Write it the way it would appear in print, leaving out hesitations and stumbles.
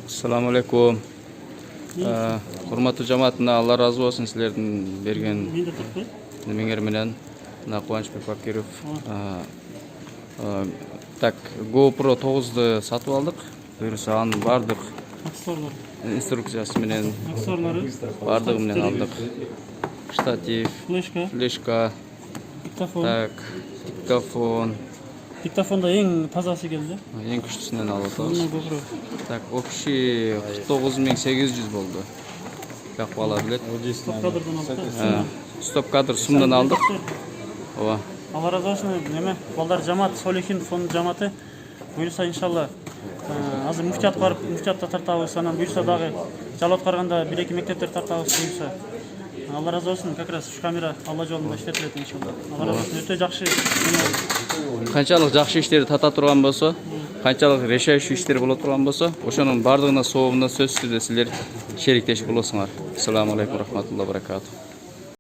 Assalamu alaikum. Hurmatly jamaatına Allah razı olsun sizlerden bergen nimeler менен. Кубанычбек Бакиров. Так, GoPro 9'ду сатып алдык. Буюрса анын бардык инструкциясы менен бардыгы менен алдык. Штатив, флешка, так, диктофон. Диктофонда ең тазасы келді. Ең күштісінен алып отырмыз. Так, общий 9800 болды. Как бала билет. Стоп-кадрдан алдық. Стоп-кадр сумдан алдық. Ооба. Алла разы болсын. Неме? Балдар жамаат, Солихин фонд жамааты. Буюрса иншалла. Азыр муфтият барып, муфтиятта тартабыз, анан буюрса дагы жалап караганда 1-2 мектептер тартабыз буюрса. Алла разы болсын. Как раз уш камера Алла жолунда иштетилет иншалла. Алла разы болсын. Өтө жакшы. Канчалык жакшы иштерди тата турган болсо, канчалык решающий иштер боло турган болсо, ошонун бардыгына сообунда сөзсүз түрдө силер шериктеш болосуңар. Ассаламу алейкум рахматуллахи ва баракатух.